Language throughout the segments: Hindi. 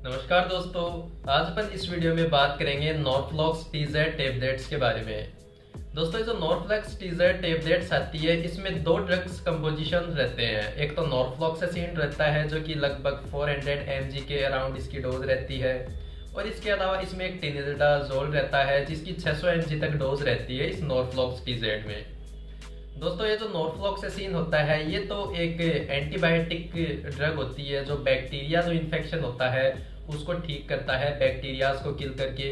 नमस्कार दोस्तों। आज अपन इस वीडियो में बात करेंगे नॉर्फ्लॉक्स TZ टेबलेट्स के बारे में। दोस्तों ये जो नॉर्फ्लॉक्स TZ टेबलेट्स आती है इसमें दो ड्रग्स कंपोजिशन रहते हैं। एक तो नॉर्फ्लॉक्सासिन रहता है जो कि लगभग 400 mg के अराउंड इसकी डोज रहती है, और इसके अलावा इसमें एक टिनिडाजोल रहता है जिसकी 600 mg तक डोज रहती है इस नॉर्फ्लॉक्स TZ में। दोस्तों ये जो नॉर्फ्लॉक्सासिन होता है ये तो एक एंटीबायोटिक ड्रग होती है जो बैक्टीरिया जो इन्फेक्शन होता है उसको ठीक करता है, बैक्टीरियाज को किल करके।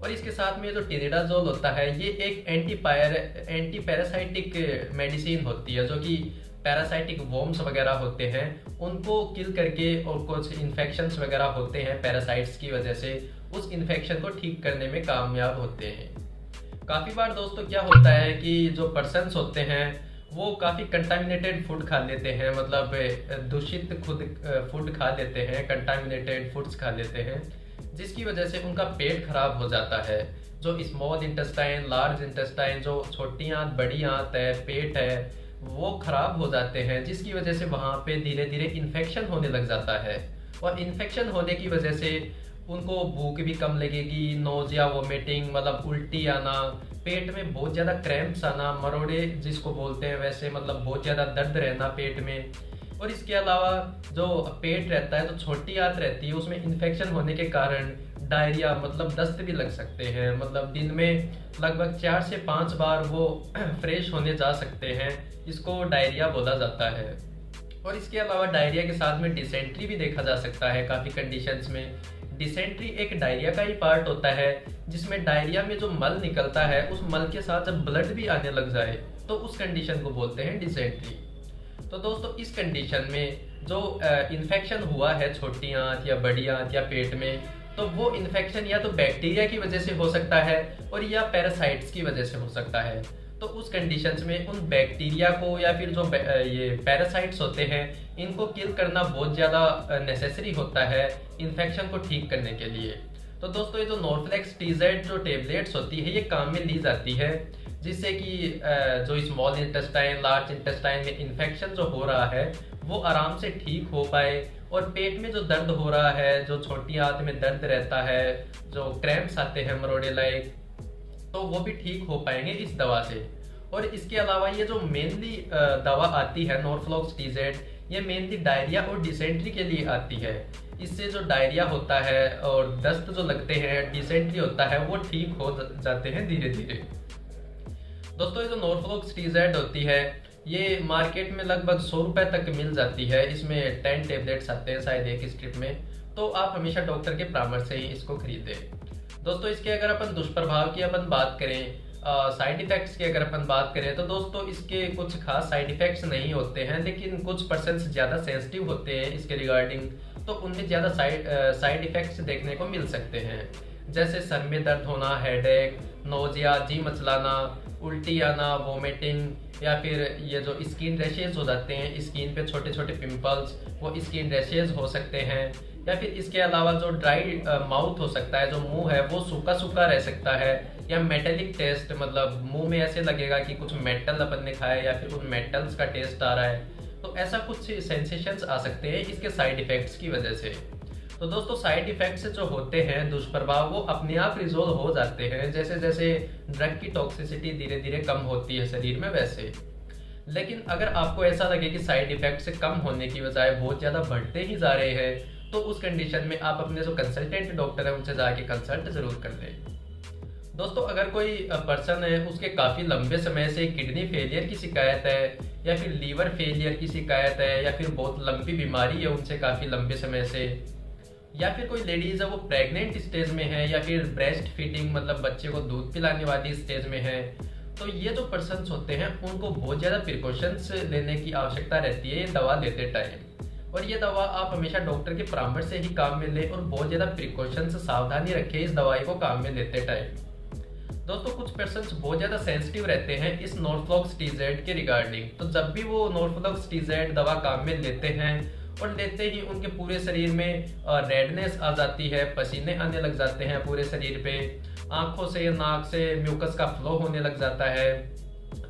और इसके साथ में जो टिनिडाजोल होता है ये एक एंटी पैरासाइटिक मेडिसिन होती है जो कि पैरासाइटिक वॉर्म्स वगैरह होते हैं उनको किल करके, और कुछ इन्फेक्शंस वगैरह होते हैं पैरासाइट्स की वजह से, उस इन्फेक्शन को ठीक करने में कामयाब होते हैं। काफ़ी बार दोस्तों क्या होता है कि जो पर्सन्स होते हैं वो काफ़ी कंटामिनेटेड फूड खा लेते हैं, मतलब दूषित फूड खा लेते हैं, कंटामिनेटेड फूड्स खा लेते हैं, जिसकी वजह से उनका पेट खराब हो जाता है। जो स्मॉल इंटेस्टाइन, लार्ज इंटेस्टाइन, जो छोटी आंत, बड़ी आंत है, पेट है, वो खराब हो जाते हैं, जिसकी वजह से वहाँ पे धीरे धीरे इन्फेक्शन होने लग जाता है। और इन्फेक्शन होने की वजह से उनको भूख भी कम लगेगी, नोजिया, वोमिटिंग, मतलब उल्टी आना, पेट में बहुत ज़्यादा क्रैम्प्स आना, मरोड़े जिसको बोलते हैं वैसे, मतलब बहुत ज़्यादा दर्द रहना पेट में। और इसके अलावा जो पेट रहता है, तो छोटी आंत रहती है, उसमें इन्फेक्शन होने के कारण डायरिया, मतलब दस्त भी लग सकते हैं। मतलब दिन में लगभग 4 से 5 बार वो फ्रेश होने जा सकते हैं, इसको डायरिया बोला जाता है। और इसके अलावा डायरिया के साथ में डिसेंट्री भी देखा जा सकता है काफ़ी कंडीशंस में। डिसेंट्री एक डायरिया का ही पार्ट होता है जिसमें डायरिया में जो मल निकलता है उस मल के साथ जब ब्लड भी आने लग जाए तो उस कंडीशन को बोलते हैं डिसेंट्री। तो दोस्तों इस कंडीशन में जो इन्फेक्शन हुआ है छोटी आंत या बड़ी आंत या पेट में, तो वो इन्फेक्शन या तो बैक्टीरिया की वजह से हो सकता है और या पैरासाइट्स की वजह से हो सकता है। तो उस कंडीशंस में उन बैक्टीरिया को या फिर जो ये पैरासाइट्स होते हैं इनको किल करना बहुत ज़्यादा नेसेसरी होता है इन्फेक्शन को ठीक करने के लिए। तो दोस्तों ये जो नॉर्फ्लॉक्स TZ जो टेबलेट्स होती है ये काम में ली जाती है जिससे कि जो स्मॉल इंटेस्टाइन, लार्ज इंटेस्टाइन में इन्फेक्शन जो हो रहा है वो आराम से ठीक हो पाए, और पेट में जो दर्द हो रहा है, जो छोटी आंत में दर्द रहता है, जो क्रैम्प्स आते हैं मरोड़े लाइक, तो वो भी ठीक हो पाएंगे इस दवा से। और इसके अलावा ये जो मेनली दवा आती है नॉर्फ्लॉक्स TZ, ये मेनली डायरिया और डिसेंट्री के लिए आती है। इससे जो डायरिया होता है और दस्त जो लगते हैं, डिसेंट्री होता है, वो ठीक हो जाते हैं धीरे धीरे। दोस्तों ये जो नॉर्फ्लॉक्स TZ होती है ये मार्केट में लगभग 100 रुपए तक मिल जाती है। इसमें 10 टेबलेट्स आते हैं शायद एक स्ट्रिप में, तो आप हमेशा डॉक्टर के परामर्श से ही इसको खरीदें। दोस्तों इसके अगर अपन दुष्प्रभाव की अपन बात करें, साइड इफेक्ट्स की अगर अपन बात करें, तो दोस्तों इसके कुछ खास साइड इफेक्ट्स नहीं होते हैं, लेकिन कुछ पर्सन्स ज़्यादा सेंसिटिव होते हैं इसके रिगार्डिंग, तो उनमें ज़्यादा साइड इफेक्ट्स देखने को मिल सकते हैं। जैसे सर में दर्द होना, हेडेक, नोजिया, जी मचलाना, उल्टी आना, वोमिटिंग, या फिर ये जो स्किन रैशेज हो जाते हैं, स्किन पे छोटे छोटे पिंपल्स, वो स्किन रैशेज हो सकते हैं। या फिर इसके अलावा जो ड्राई माउथ हो सकता है, जो मुंह है वो सूखा सूखा रह सकता है, या मेटेलिक टेस्ट, मतलब मुंह में ऐसे लगेगा कि कुछ मेटल अपन ने खाया या फिर उन मेटल्स का टेस्ट आ रहा है, तो ऐसा कुछ सेंसेशंस आ सकते हैं इसके साइड इफेक्ट्स की वजह से। तो दोस्तों साइड इफेक्ट्स जो होते हैं, दुष्प्रभाव, वो अपने आप रिजोल्व हो जाते हैं जैसे जैसे ड्रग की टॉक्सिसिटी धीरे धीरे कम होती है शरीर में वैसे। लेकिन अगर आपको ऐसा लगे कि साइड इफेक्ट्स कम होने की बजाय बहुत ज़्यादा बढ़ते ही जा रहे हैं, तो उस कंडीशन में आप अपने जो कंसल्टेंट डॉक्टर है उनसे जाके कंसल्ट जरूर कर लें। दोस्तों अगर कोई पर्सन है उसके काफ़ी लंबे समय से किडनी फेलियर की शिकायत है, या फिर लीवर फेलियर की शिकायत है, या फिर बहुत लंबी बीमारी है उनसे काफ़ी लंबे समय से, या फिर कोई लेडीज है वो प्रेग्नेंट स्टेज में है, या फिर ब्रेस्ट फीडिंग, मतलब बच्चे को दूध पिलाने वाली स्टेज में है, तो ये जो पर्सन्स होते हैं उनको बहुत ज़्यादा प्रिकॉशंस लेने की आवश्यकता रहती है ये दवा लेते टाइम। और ये दवा आप हमेशा डॉक्टर के परामर्श से ही काम में लें और बहुत ज़्यादा प्रिकॉशंस, सावधानी रखें इस दवाई को काम में लेते टाइम। दोस्तों कुछ पर्सन्स बहुत ज़्यादा सेंसिटिव रहते हैं इस नॉर्फ्लॉक्स TZ के रिगार्डिंग, तो जब भी वो नॉर्फ्लॉक्स TZ दवा काम में लेते हैं और लेते ही उनके पूरे शरीर में रेडनेस आ जाती है, पसीने आने लग जाते हैं पूरे शरीर पे, आंखों से, नाक से म्यूकस का फ्लो होने लग जाता है,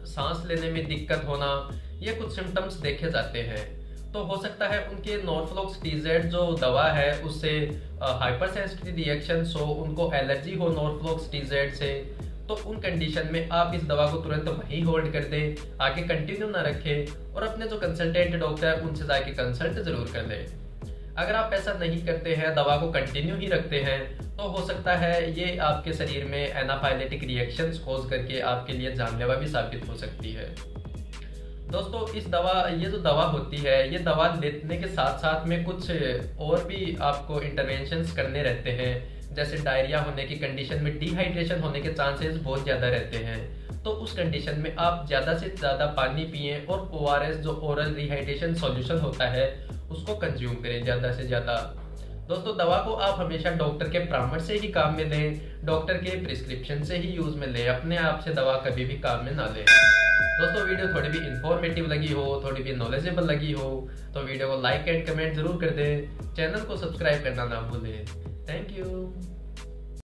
सांस लेने में दिक्कत होना, ये कुछ सिम्टम्स देखे जाते हैं। तो हो सकता है उनके नॉर्फ्लॉक्स TZ जो दवा है उससे हाइपर सेंसिटिव रिएक्शंस हो, उनको एलर्जी हो नॉर्फ्लॉक्स TZ से। तो उन कंडीशन में आप इस दवा को तुरंत वहीं होल्ड कर दें, आगे कंटिन्यू ना रखें और अपने जो कंसल्टेंट डॉक्टर है उनसे जाके कंसल्ट जरूर कर लें। अगर आप ऐसा नहीं करते हैं, दवा को कंटिन्यू ही रखते हैं, तो हो सकता है ये आपके शरीर में एनाफाइलेटिक रिएक्शंस कॉज करके आपके लिए जानलेवा भी साबित हो सकती है। दोस्तों ये जो दवा होती है, ये दवा लेने के साथ साथ में कुछ और भी आपको इंटरवेंशंस करने रहते हैं। जैसे डायरिया होने की कंडीशन में डिहाइड्रेशन होने के चांसेस बहुत ज़्यादा रहते हैं, तो उस कंडीशन में आप ज़्यादा से ज़्यादा पानी पिएं और ORS जो ओरल रिहाइड्रेशन सॉल्यूशन होता है उसको कंज्यूम करें ज़्यादा से ज़्यादा। दोस्तों दवा को आप हमेशा डॉक्टर के परामर्श से ही काम में लें, डॉक्टर के प्रिस्क्रिप्शन से ही यूज़ में लें, अपने आप से दवा कभी भी काम में ना लें। दोस्तों वीडियो थोड़ी भी इंफॉर्मेटिव लगी हो, थोड़ी भी नॉलेजेबल लगी हो तो वीडियो को लाइक एंड कमेंट जरूर कर दें, चैनल को सब्सक्राइब करना ना भूलें। Thank you.